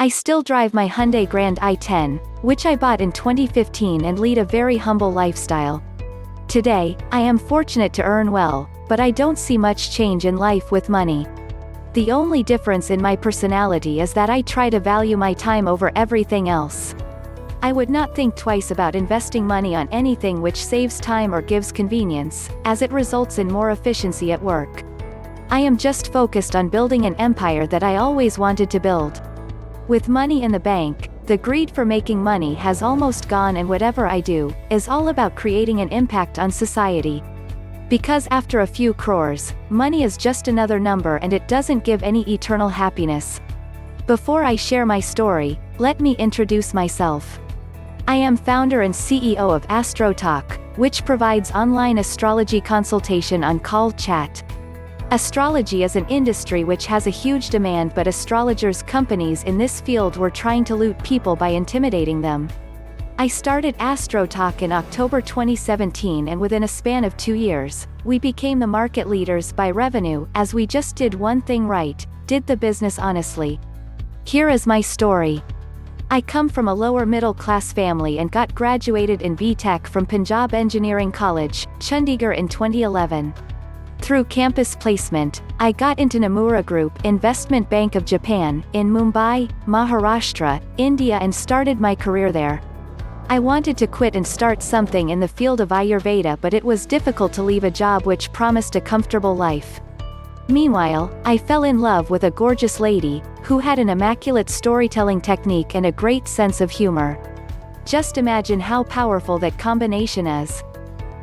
I still drive my Hyundai Grand i10, which I bought in 2015, and lead a very humble lifestyle. Today, I am fortunate to earn well, but I don't see much change in life with money. The only difference in my personality is that I try to value my time over everything else. I would not think twice about investing money on anything which saves time or gives convenience, as it results in more efficiency at work. I am just focused on building an empire that I always wanted to build. With money in the bank, the greed for making money has almost gone, and whatever I do is all about creating an impact on society. Because after a few crores, money is just another number and it doesn't give any eternal happiness. Before I share my story, let me introduce myself. I am founder and CEO of AstroTalk, which provides online astrology consultation on call chat. Astrology is an industry which has a huge demand, but astrologers' companies in this field were trying to loot people by intimidating them. I started AstroTalk in October 2017, and within a span of 2 years, we became the market leaders by revenue, as we just did one thing right, did the business honestly. Here is my story. I come from a lower middle class family and got graduated in B.Tech from Punjab Engineering College, Chandigarh in 2011. Through campus placement, I got into Nomura Group Investment Bank of Japan, in Mumbai, Maharashtra, India, and started my career there. I wanted to quit and start something in the field of Ayurveda, but it was difficult to leave a job which promised a comfortable life. Meanwhile, I fell in love with a gorgeous lady, who had an immaculate storytelling technique and a great sense of humor. Just imagine how powerful that combination is.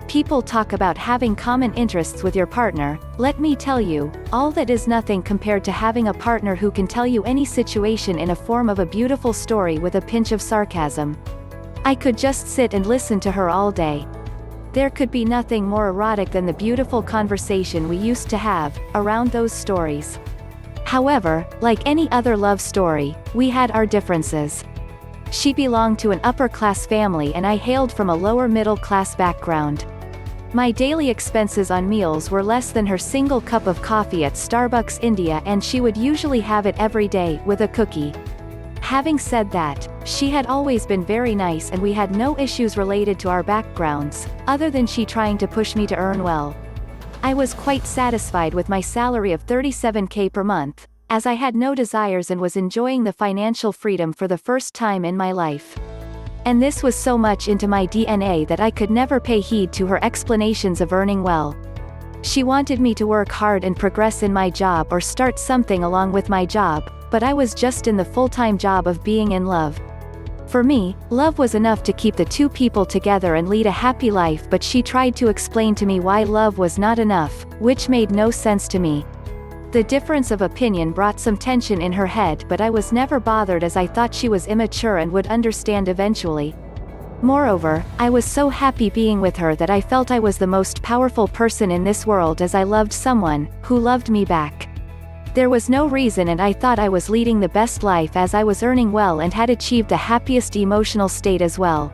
People talk about having common interests with your partner. Let me tell you, all that is nothing compared to having a partner who can tell you any situation in a form of a beautiful story with a pinch of sarcasm. I could just sit and listen to her all day. There could be nothing more erotic than the beautiful conversation we used to have around those stories. However, like any other love story, we had our differences. She belonged to an upper-class family and I hailed from a lower middle-class background. My daily expenses on meals were less than her single cup of coffee at Starbucks India, and she would usually have it every day, with a cookie. Having said that, she had always been very nice and we had no issues related to our backgrounds, other than she trying to push me to earn well. I was quite satisfied with my salary of 37K per month, as I had no desires and was enjoying the financial freedom for the first time in my life. And this was so much into my DNA that I could never pay heed to her explanations of earning well. She wanted me to work hard and progress in my job or start something along with my job, but I was just in the full-time job of being in love. For me, love was enough to keep the two people together and lead a happy life, but she tried to explain to me why love was not enough, which made no sense to me. The difference of opinion brought some tension in her head, but I was never bothered as I thought she was immature and would understand eventually. Moreover, I was so happy being with her that I felt I was the most powerful person in this world, as I loved someone who loved me back. There was no reason, and I thought I was leading the best life as I was earning well and had achieved the happiest emotional state as well.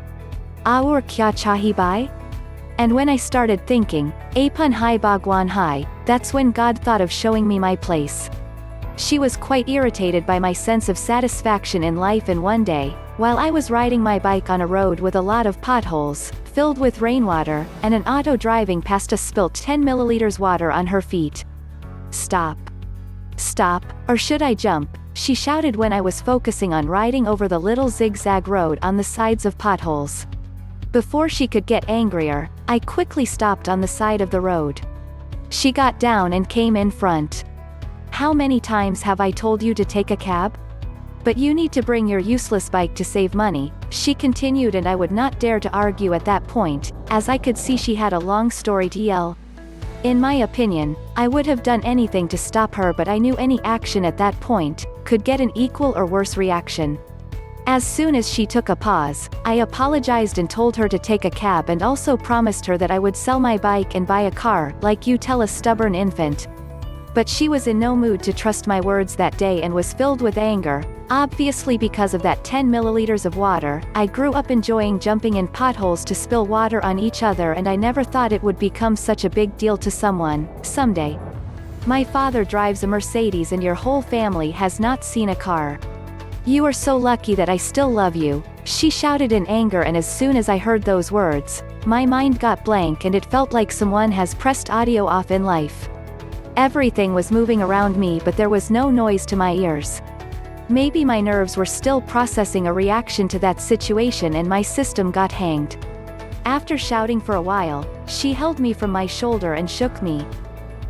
Aur kya chahi bhai? And when I started thinking, Apun hai Bhagwan hai, that's when God thought of showing me my place. She was quite irritated by my sense of satisfaction in life, and one day, while I was riding my bike on a road with a lot of potholes, filled with rainwater, and an auto driving past us spilt 10 milliliters water on her feet. Stop. Stop, or should I jump? She shouted when I was focusing on riding over the little zigzag road on the sides of potholes. Before she could get angrier, I quickly stopped on the side of the road. She got down and came in front. How many times have I told you to take a cab? But you need to bring your useless bike to save money, she continued, and I would not dare to argue at that point, as I could see she had a long story to tell. In my opinion, I would have done anything to stop her, but I knew any action at that point could get an equal or worse reaction. As soon as she took a pause, I apologized and told her to take a cab, and also promised her that I would sell my bike and buy a car, like you tell a stubborn infant. But she was in no mood to trust my words that day and was filled with anger, obviously because of that 10 milliliters of water. I grew up enjoying jumping in potholes to spill water on each other, and I never thought it would become such a big deal to someone, someday. My father drives a Mercedes and your whole family has not seen a car. You are so lucky that I still love you, she shouted in anger, and as soon as I heard those words, my mind got blank and it felt like someone has pressed audio off in life. Everything was moving around me but there was no noise to my ears. Maybe my nerves were still processing a reaction to that situation and my system got hanged. After shouting for a while, she held me from my shoulder and shook me.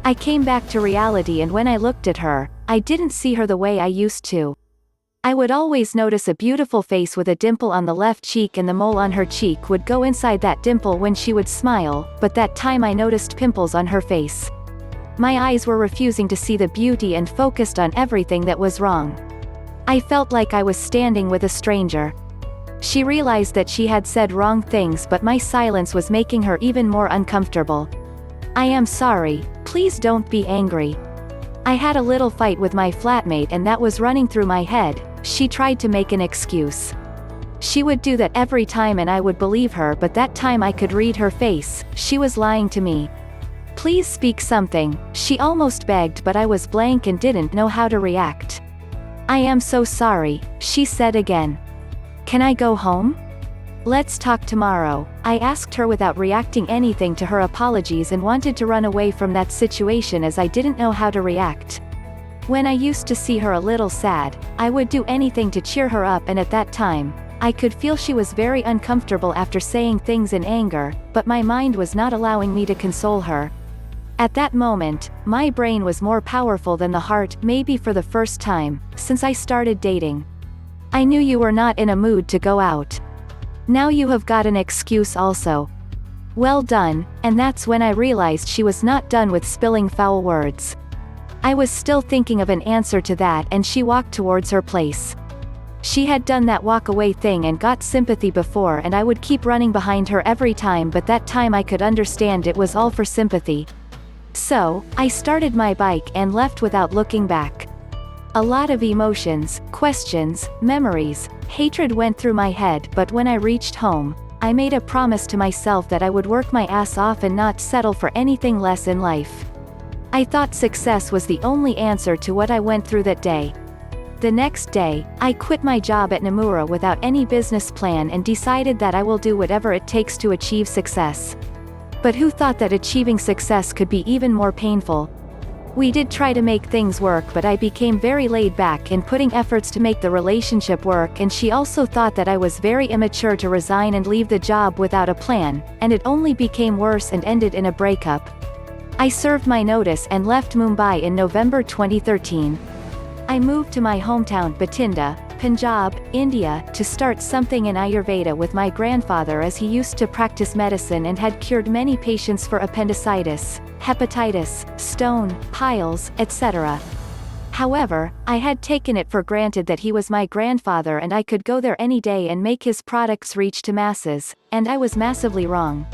I came back to reality, and when I looked at her, I didn't see her the way I used to. I would always notice a beautiful face with a dimple on the left cheek, and the mole on her cheek would go inside that dimple when she would smile, but that time I noticed pimples on her face. My eyes were refusing to see the beauty and focused on everything that was wrong. I felt like I was standing with a stranger. She realized that she had said wrong things, but my silence was making her even more uncomfortable. I am sorry, please don't be angry. I had a little fight with my flatmate and that was running through my head. She tried to make an excuse. She would do that every time and I would believe her, but that time I could read her face, she was lying to me. Please speak something, she almost begged, but I was blank and didn't know how to react. I am so sorry, she said again. Can I go home? Let's talk tomorrow, I asked her without reacting anything to her apologies, and wanted to run away from that situation as I didn't know how to react. When I used to see her a little sad, I would do anything to cheer her up, and at that time, I could feel she was very uncomfortable after saying things in anger, but my mind was not allowing me to console her. At that moment, my brain was more powerful than the heart, maybe for the first time since I started dating. I knew you were not in a mood to go out. Now you have got an excuse also. Well done, and that's when I realized she was not done with spilling foul words. I was still thinking of an answer to that, and she walked towards her place. She had done that walk away thing and got sympathy before, and I would keep running behind her every time, but that time I could understand it was all for sympathy. So, I started my bike and left without looking back. A lot of emotions, questions, memories, hatred went through my head, but when I reached home, I made a promise to myself that I would work my ass off and not settle for anything less in life. I thought success was the only answer to what I went through that day. The next day, I quit my job at Nomura without any business plan and decided that I will do whatever it takes to achieve success. But who thought that achieving success could be even more painful? We did try to make things work, but I became very laid back in putting efforts to make the relationship work, and she also thought that I was very immature to resign and leave the job without a plan, and it only became worse and ended in a breakup. I served my notice and left Mumbai in November 2013. I moved to my hometown Bathinda, Punjab, India, to start something in Ayurveda with my grandfather, as he used to practice medicine and had cured many patients for appendicitis, hepatitis, stone, piles, etc. However, I had taken it for granted that he was my grandfather and I could go there any day and make his products reach to masses, and I was massively wrong.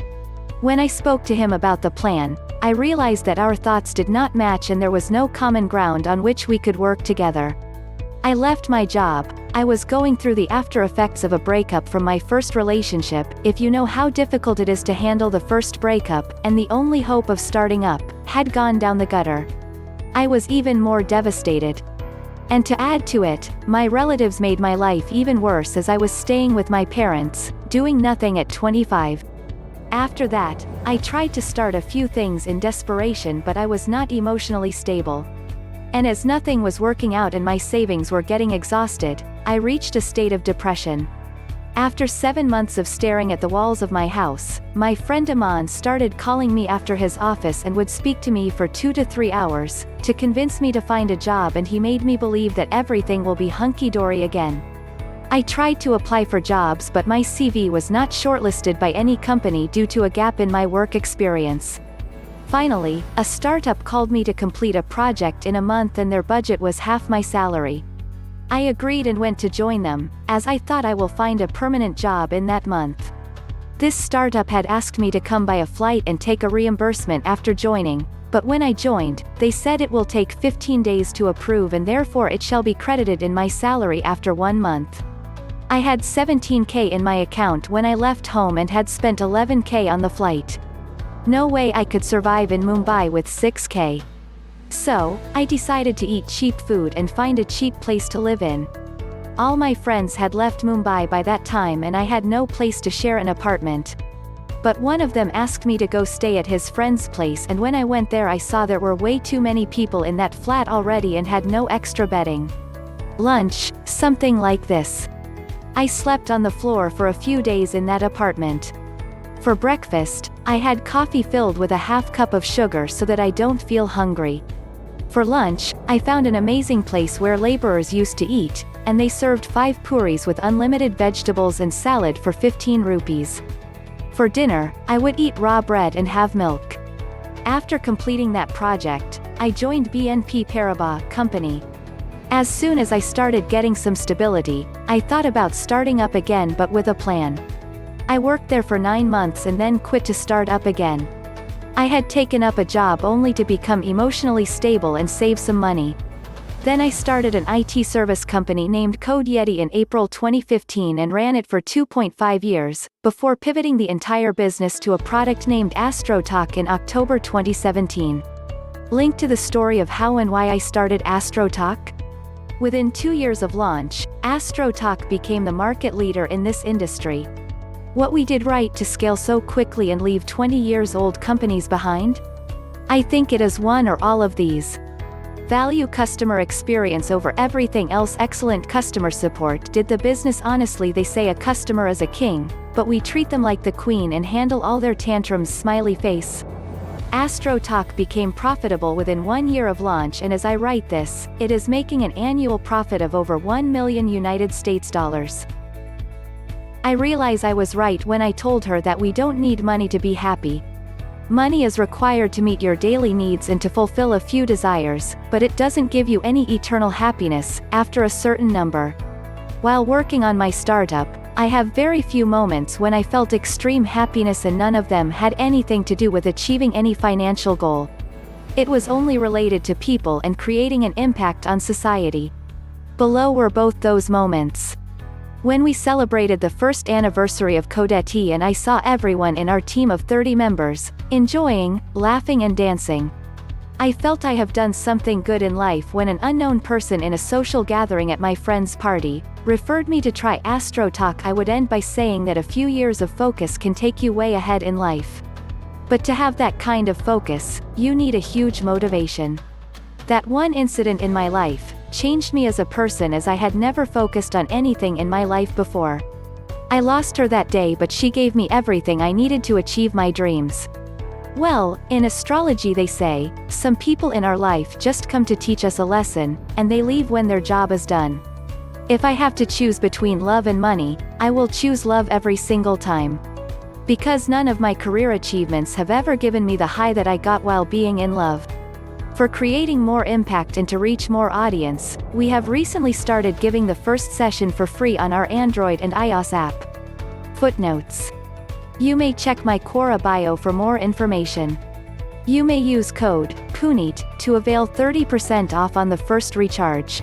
When I spoke to him about the plan, I realized that our thoughts did not match and there was no common ground on which we could work together. I left my job. I was going through the after effects of a breakup from my first relationship, if you know how difficult it is to handle the first breakup, and the only hope of starting up had gone down the gutter. I was even more devastated. And to add to it, my relatives made my life even worse as I was staying with my parents, doing nothing at 25. After that, I tried to start a few things in desperation, but I was not emotionally stable. And as nothing was working out and my savings were getting exhausted, I reached a state of depression. After 7 months of staring at the walls of my house, my friend Aman started calling me after his office and would speak to me for 2 to 3 hours, to convince me to find a job, and he made me believe that everything will be hunky-dory again. I tried to apply for jobs, but my CV was not shortlisted by any company due to a gap in my work experience. Finally, a startup called me to complete a project in a month and their budget was half my salary. I agreed and went to join them, as I thought I will find a permanent job in that month. This startup had asked me to come by a flight and take a reimbursement after joining, but when I joined, they said it will take 15 days to approve and therefore it shall be credited in my salary after 1 month. I had 17K in my account when I left home and had spent 11K on the flight. No way I could survive in Mumbai with 6K. So, I decided to eat cheap food and find a cheap place to live in. All my friends had left Mumbai by that time and I had no place to share an apartment. But one of them asked me to go stay at his friend's place, and when I went there I saw there were way too many people in that flat already and had no extra bedding. Lunch, something like this. I slept on the floor for a few days in that apartment. For breakfast, I had coffee filled with a half cup of sugar so that I don't feel hungry. For lunch, I found an amazing place where laborers used to eat, and they served 5 puris with unlimited vegetables and salad for 15 rupees. For dinner, I would eat raw bread and have milk. After completing that project, I joined BNP Paribas Company. As soon as I started getting some stability, I thought about starting up again but with a plan. I worked there for 9 months and then quit to start up again. I had taken up a job only to become emotionally stable and save some money. Then I started an IT service company named Code Yeti in April 2015 and ran it for 2.5 years, before pivoting the entire business to a product named AstroTalk in October 2017. Link to the story of how and why I started AstroTalk? Within 2 years of launch, AstroTalk became the market leader in this industry. What we did right to scale so quickly and leave 20-year-old companies behind? I think it is one or all of these. Value customer experience over everything else. Excellent customer support. Did the business honestly. They say a customer is a king, but we treat them like the queen and handle all their tantrums. Smiley face. AstroTalk became profitable within 1 year of launch, and as I write this, it is making an annual profit of over $1 million United States dollars. I realize I was right when I told her that we don't need money to be happy. Money is required to meet your daily needs and to fulfill a few desires, but it doesn't give you any eternal happiness, after a certain number. While working on my startup, I have very few moments when I felt extreme happiness, and none of them had anything to do with achieving any financial goal. It was only related to people and creating an impact on society. Below were both those moments. When we celebrated the first anniversary of Codeti and I saw everyone in our team of 30 members, enjoying, laughing and dancing. I felt I have done something good in life when an unknown person in a social gathering at my friend's party, referred me to try AstroTalk. I would end by saying that a few years of focus can take you way ahead in life. But to have that kind of focus, you need a huge motivation. That one incident in my life changed me as a person, as I had never focused on anything in my life before. I lost her that day, but she gave me everything I needed to achieve my dreams. Well, in astrology they say, some people in our life just come to teach us a lesson, and they leave when their job is done. If I have to choose between love and money, I will choose love every single time. Because none of my career achievements have ever given me the high that I got while being in love. For creating more impact and to reach more audience, we have recently started giving the first session for free on our Android and iOS app. Footnotes. You may check my Quora bio for more information. You may use code PUNEET to avail 30% off on the first recharge.